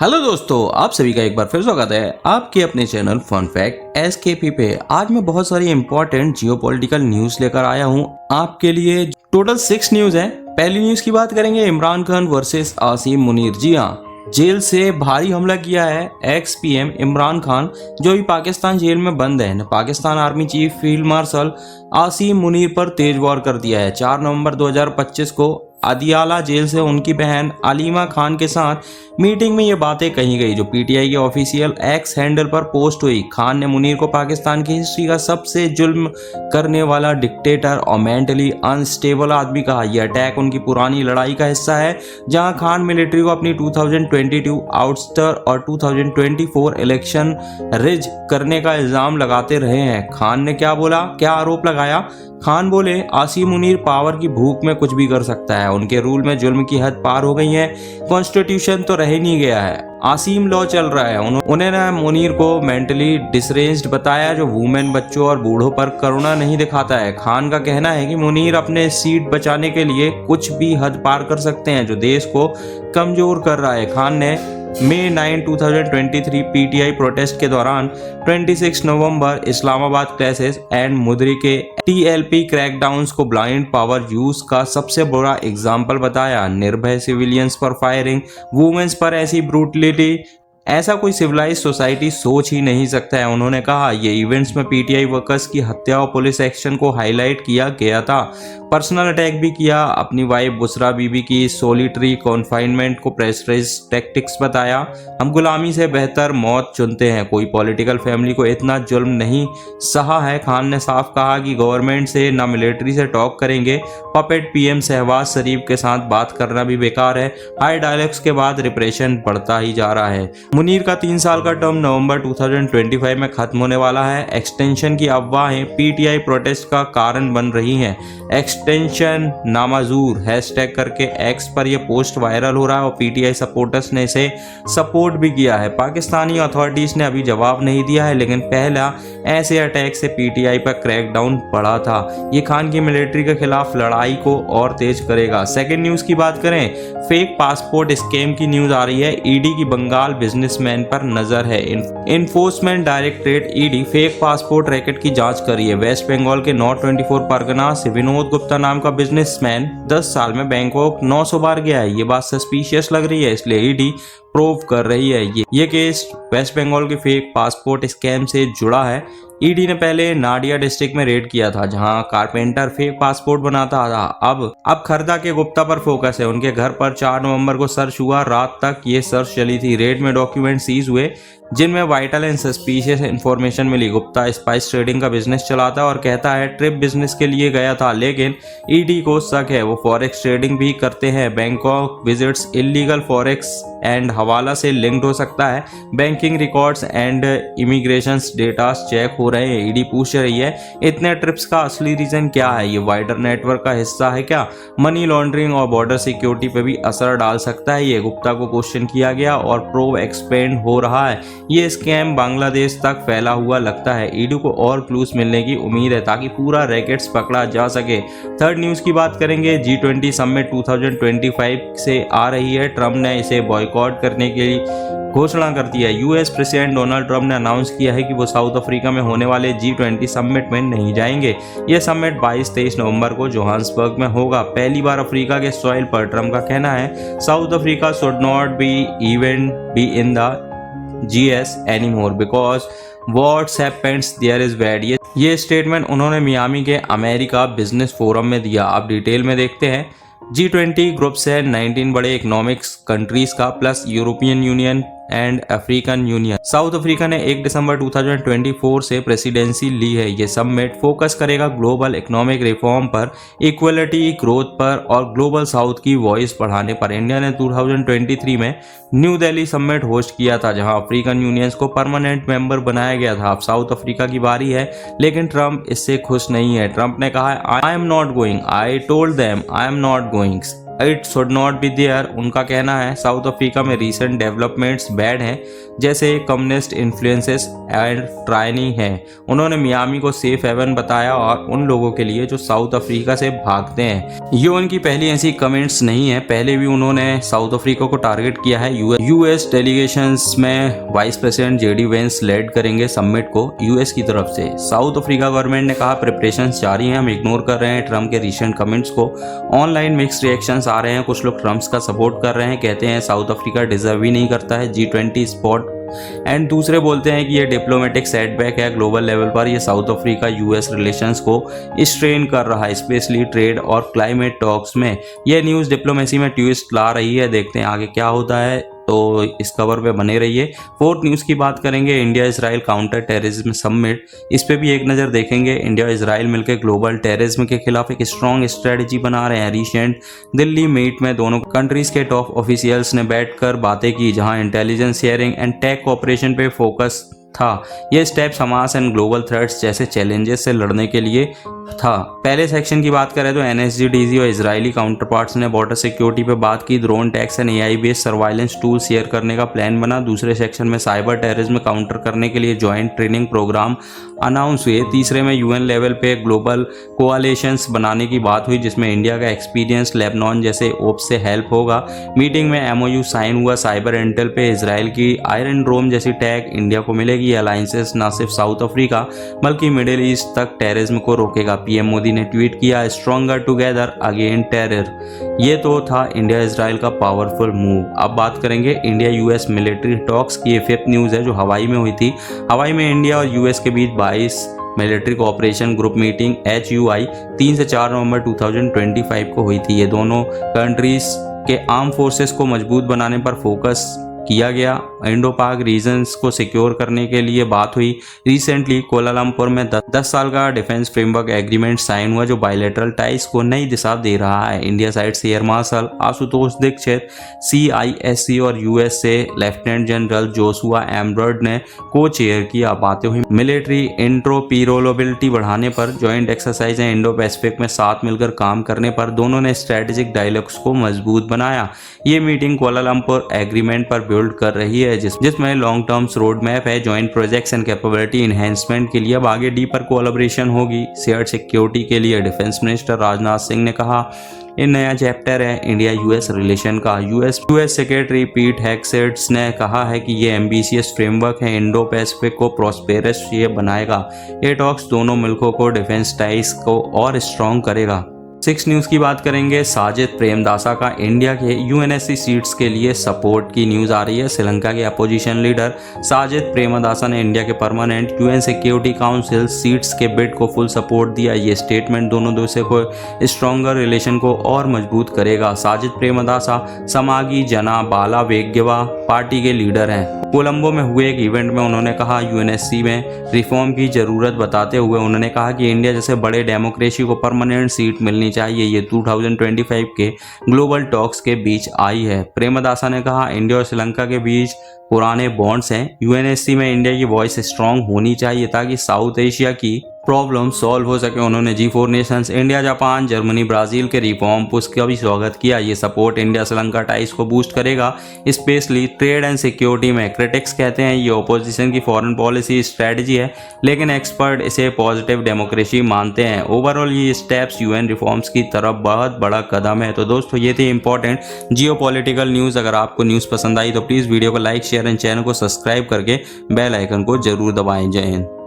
Hello दोस्तों, आप सभी का एक बार फिर स्वागत है आपके अपने चैनल फन फैक्ट एसकेपी पे। आज मैं बहुत सारी इंपॉर्टेंट जियोपॉलिटिकल न्यूज लेकर आया हूं आपके लिए। टोटल 6 न्यूज है। पहली न्यूज की बात करेंगे, इमरान खान वर्सेस आसिम मुनीर। जी हाँ, जेल से भारी हमला किया है एक्स पीएम इमरान खान, जो भी पाकिस्तान जेल में बंद है। Pakistan army chief field marshal Asim Munir पर तेज वार कर दिया है। 4 नवंबर 2025 को अदियाला जेल से उनकी बहन अलीमा खान के साथ मीटिंग में ये बातें कही गई, जो पीटीआई के ऑफिशियल एक्स हैंडल पर पोस्ट हुई। खान ने मुनीर को पाकिस्तान की हिस्ट्री का सबसे जुल्म करने वाला डिक्टेटर और मेंटली अनस्टेबल आदमी कहा। यह अटैक उनकी पुरानी लड़ाई का हिस्सा है, जहां खान मिलिट्री को अपनी 2022 आउटस्टर और 2024 इलेक्शन रिज करने का इल्जाम लगाते रहे हैं। खान ने क्या बोला, क्या आरोप लगाया? खान बोले, आसिम मुनीर पावर की भूख में कुछ भी कर सकता है। उनके रूल में जुल्म की हद पार हो गई है। कॉन्स्टिट्यूशन तो रह नहीं गया है, आसिम लॉ चल रहा है। उन्होंने मुनीर को मेंटली डिसरेंज्ड बताया, जो वुमेन, बच्चों और बूढ़ों पर करुणा नहीं दिखाता है। खान का कहना है कि मुनीर अपने सीट बचाने के लिए कुछ भी हद पार कर सकते हैं, जो देश को कमजोर कर रहा है। खान ने मई 9, 2023 पीटीआई प्रोटेस्ट के दौरान 26 नवंबर इस्लामाबाद क्लैशेस एंड मुद्री के टीएलपी क्रैकडाउन्स को ब्लाइंड पावर यूज का सबसे बड़ा एग्जाम्पल बताया। निर्भय सिविलियंस पर फायरिंग, वुमेन्स पर ऐसी ब्रूटलिटी, ऐसा कोई सिविलाइज सोसाइटी सोच ही नहीं सकता है। उन्होंने कहा, ये इवेंट्स में पीटीआई वर्कर्स की हत्या और पुलिस एक्शन को हाईलाइट किया गया था। पर्सनल अटैक भी किया। अपनी वाइफ बुसरा बीबी की सोलिटरी कॉन्फाइनमेंट को प्रेस्टराइज टैक्टिक्स बताया। हम गुलामी से बेहतर मौत चुनते हैं, कोई पॉलिटिकल फैमिली को इतना जुल्म नहीं सहा है। खान ने साफ कहा कि गवर्नमेंट से ना मिलिट्री से टॉक करेंगे। पपेट पीएम शहबाज शरीफ के साथ बात करना भी बेकार है। हाई डायलॉग्स के बाद रिप्रेशन बढ़ता ही जा रहा है। मुनीर का 3 साल का टर्म नवंबर 2025 में खत्म होने वाला है। एक्सटेंशन की अफवाहें पीटीआई प्रोटेस्ट का कारण बन रही हैं। एक्सटेंशन नामाजूर हैशटैग करके एक्स पर यह पोस्ट वायरल हो रहा है और पीटीआई सपोर्टर्स ने इसे सपोर्ट भी किया है। पाकिस्तानी अथॉरिटीज ने अभी जवाब नहीं दिया है, लेकिन पहला ऐसे अटैक से पीटीआई पर क्रैकडाउन पड़ा था। ये खान की मिलिट्री के खिलाफ लड़ाई को और तेज करेगा। सेकेंड न्यूज की बात करें, फेक पासपोर्ट स्कैम की न्यूज आ रही है। ईडी की बंगाल बिजनेसमैन पर नजर है। Enforcement directorate ED fake passport racket की जांच कर रही है। वेस्ट बंगाल के नॉर्थ 24 परगना से विनोद गुप्ता नाम का बिजनेसमैन 10 साल में बैंकॉक 900 बार गया है। ये बात सस्पिशियस लग रही है, इसलिए ईडी प्रूव कर रही है। ये केस वेस्ट बंगाल के फेक पासपोर्ट स्कैम से जुड़ा है। ईडी ने पहले नाडिया डिस्ट्रिक्ट में रेड किया था, जहां कारपेंटर फेक पासपोर्ट बनाता था। अब खरदा के गुप्ता पर फोकस है। उनके घर पर 4 नवंबर को सर्च हुआ। रात तक ये सर्च चली थी। रेड में डॉक्यूमेंट सीज हुए, जिनमें वाइटल एंड सस्पिशियस इंफॉर्मेशन मिली। गुप्ता स्पाइस ट्रेडिंग का बिजनेस चलाता और कहता है ट्रिप बिजनेस के लिए गया था, लेकिन ईडी को शक है वो फॉरेक्स ट्रेडिंग भी करते हैं। Bangkok visits illegal forex and hawala से लिंक्ड हो सकता है। Banking records and immigration data check हो रहे हैं। ईडी पूछ रही है, इतने ट्रिप्स का असली रीजन क्या है? ये वाइडर नेटवर्क का हिस्सा है क्या? मनी लॉन्ड्रिंग और बॉर्डर सिक्योरिटी पे भी असर डाल सकता है। ये गुप्ता को क्वेश्चन किया गया और प्रोब एक्सपेंड हो रहा है। ये स्कैम बांग्लादेश तक फैला हुआ लगता है। ईडी को और क्लूज मिलने की उम्मीद है, ताकि पूरा रैकेट्स पकड़ा जा सके। थर्ड न्यूज की बात करेंगे, G20 समिट 2025 से आ रही है। ट्रम्प ने इसे बॉयकॉट करने के लिए घोषणा कर दी है। यूएस प्रेसिडेंट डोनाल्ड ट्रम्प ने अनाउंस किया है कि वो साउथ अफ्रीका में होने वाले G20 समिट में नहीं जाएंगे। यह समिट 22-23 नवंबर को जोहान्सबर्ग में होगा। पहली बार अफ्रीका के सॉइल पर। ट्रम्प का कहना है, South Africa should not be even be in the GS anymore because what happens there is bad। ये स्टेटमेंट उन्होंने मियामी के अमेरिका बिजनेस फोरम में दिया। अब डिटेल में देखते हैं। G20 ग्रुप से 19 बड़े इकोनॉमिक्स कंट्रीज का plus European union and African union. South Africa ने 1 दिसंबर 2024 से प्रेसिडेंसी ली है। ये समिट फोकस करेगा ग्लोबल इकोनॉमिक रिफॉर्म पर, इक्वलिटी, ग्रोथ पर और ग्लोबल साउथ की वॉइस बढ़ाने पर। इंडिया ने 2023 में न्यू दिल्ली समिट होस्ट किया था, जहां अफ्रीकन यूनियंस को परमानेंट मेंबर बनाया गया था। अब साउथ अफ्रीका की बारी है, लेकिन ट्रम्प इससे खुश नहीं है। ट्रम्प ने कहा, I am not going, I told them I am not going. It should not be there. उनका कहना है साउथ अफ्रीका में रीसेंट डेवलपमेंट्स बैड हैं, जैसे कम्युनिस्ट इन्फ्लुएंसेस एंड ट्राइनिंग है। उन्होंने मियामी को सेफ हेवन बताया और उन लोगों के लिए जो साउथ अफ्रीका से भागते हैं। ये उनकी पहली ऐसी कमेंट्स नहीं है, पहले भी उन्होंने साउथ अफ्रीका को टारगेट किया है। यूएस डेलीगेशंस में vice president JD Vance led करेंगे समिट को यूएस की तरफ से। साउथ अफ्रीका गवर्नमेंट ने कहा प्रिपरेशंस जारी हैं, हम इग्नोर कर रहे हैं ट्रम्प के रिसेंट कमेंट्स को। ऑनलाइन मिक्स्ड रिएक्शंस आ रहे हैं, कुछ लोग ट्रम्प का सपोर्ट कर रहे हैं, कहते हैं साउथ अफ्रीका डिजर्व ही नहीं करता है G20 स्पॉट, एंड दूसरे बोलते हैं कि ये डिप्लोमेटिक सेटबैक है ग्लोबल लेवल पर। ये साउथ अफ्रीका यूएस रिलेशंस को स्ट्रेन कर रहा है, स्पेशली ट्रेड और क्लाइमेट टॉक्स में। ये न्यूज़ डिप्लोमेसी में ट्विस्ट ला रही है, देखते हैं आगे क्या होता है, तो इस खबर पे बने रहिए। फोर्थ न्यूज़ की बात करेंगे, India Israel counter terrorism summit, इस पे भी एक नज़र देखेंगे। इंडिया और इजराइल मिलकर ग्लोबल टेररिज्म के खिलाफ एक स्ट्रॉन्ग स्ट्रेटजी बना रहे हैं। रिसेंट दिल्ली मीट में दोनों कंट्रीज के टॉप ऑफिशियल्स ने बैठकर बातें की, जहां intelligence sharing and tech cooperation पे फोकस था। ये steps Hamas and global threats जैसे चैलेंजेस से लड़ने के लिए था। पहले सेक्शन की बात करें तो NSGDC और इजरायली काउंटर पार्ट्स ने बॉर्डर सिक्योरिटी पे बात की, drone tax and AI based surveillance tool share करने का प्लान बना। दूसरे सेक्शन में साइबर टेररिज्म काउंटर करने के लिए जॉइंट ट्रेनिंग प्रोग्राम अनाउंस हुए। तीसरे में UN लेवल पे ग्लोबल कोआलिशंस बनाने की बात हुई, जिसमें इंडिया का एक्सपीरियंस लेबनान जैसे ओप्स से हेल्प होगा। मीटिंग में MOU साइन हुआ साइबर इंटेल पे, इजराइल की आयरन ड्रोम जैसी टैग इंडिया को मिलेगी। अलायंसेस न सिर्फ साउथ अफ्रीका बल्कि मिडिल ईस्ट तक टेररिज्म को रोकेगा। PM मोदी ने ट्वीट किया स्ट्रॉन्गर टुगेदर अगेन टेरर। ये तो था इंडिया इजराइल का पावरफुल मूव। अब बात करेंगे इंडिया US मिलिट्री टॉक्स की। ये फिफ्थ न्यूज़ है जो हवाई में हुई थी। हवाई में इंडिया और US के बीच 22 military cooperation group meeting HUI 3 से 4 नवंबर 2025 को हुई थी। ये दोनों कंट्रीज के आर्म फोर्सेस को मजबूत बनाने पर फोकस किया गया। इंडो पाक रीजन्स को सिक्योर करने के लिए बात हुई। रिसेंटली कोलालमपुर में 10 साल का डिफेंस फ्रेमवर्क एग्रीमेंट साइन हुआ, जो बायलैटरल टाइज को नई दिशा दे रहा है। इंडिया साइड से air marshal Ashutosh Dixit CISC और US से लेफ्टिनेंट जनरल जोशुआ एम्ब्रॉयड ने को चेयर किया। बातें हुई मिलिट्री इंट्रोपीरोलेबिलिटी बढ़ाने पर, जॉइंट एक्सरसाइज इंडो पैसिफिक में साथ मिलकर काम करने पर। दोनों ने स्ट्रेटेजिक डायलॉग्स को मजबूत बनाया। ये मीटिंग कोलालमपुर एग्रीमेंट पर बिल्ड कर रही है, जिसमें लॉन्ग टर्म्स रोड मैप है, joint projects and capability enhancement के लिए। अब आगे डीपर कोलैबोरेशन होगी शेयर्ड सिक्योरिटी के लिए। डिफेंस मिनिस्टर राजनाथ सिंह ने कहा ये नया चैप्टर है इंडिया US रिलेशन का। US सेक्रेटरी पीट हेगसेट ने कहा है कि ये एम्बिशियस फ्रेमवर्क है, इंडो पैसिफिक को प्रॉस्पेरस ये बनाएगा। ये टॉक्स दोनों मुल्कों को डिफेंस टाइज को और स्ट्रॉन्ग करेगा। 6 न्यूज़ की बात करेंगे, साजिद प्रेमदासा का इंडिया के UNSC सीट्स के लिए सपोर्ट की न्यूज़ आ रही है। श्रीलंका के अपोजिशन लीडर साजिद प्रेमदासा ने इंडिया के permanent UN security council seats के बिड को फुल सपोर्ट दिया। ये स्टेटमेंट दोनों देशों को स्ट्रॉन्गर रिलेशन को और मजबूत करेगा। साजिद प्रेमदासा समागी जना बाला वेग्यवा पार्टी के लीडर हैं। कोलंबो में हुए एक इवेंट में उन्होंने कहा UNSC में रिफॉर्म की ज़रूरत बताते हुए उन्होंने कहा कि इंडिया जैसे बड़े डेमोक्रेसी को परमानेंट सीट मिलनी चाहिए। ये 2025 के ग्लोबल टॉक्स के बीच आई है। प्रेमदासा ने कहा इंडिया और श्रीलंका के बीच पुराने बॉन्ड्स हैं। UNSC में इंडिया की वॉइस स्ट्रांग होनी चाहिए ताकि साउथ एशिया की प्रॉब्लम सॉल्व हो सके। उन्होंने G4 Nations India, Japan, Germany, Brazil के रिफॉर्म पुश का भी स्वागत किया। ये सपोर्ट इंडिया श्रीलंका टाइज को बूस्ट करेगा, स्पेशली ट्रेड एंड सिक्योरिटी में। क्रिटिक्स कहते हैं ये ओपोजिशन की फॉरेन पॉलिसी स्ट्रेटजी है, लेकिन एक्सपर्ट इसे पॉजिटिव डेमोक्रेसी मानते हैं। ओवरऑल ये स्टेप्स UN रिफॉर्म्स की तरफ बहुत बड़ा कदम है। तो दोस्तों ये थी इंपॉर्टेंट जियोपॉलिटिकल न्यूज़। अगर आपको न्यूज़ पसंद आई तो प्लीज़ वीडियो को लाइक, शेयर एंड चैनल को सब्सक्राइब करके बेल आइकन को जरूर दबाएं। जय हिंद।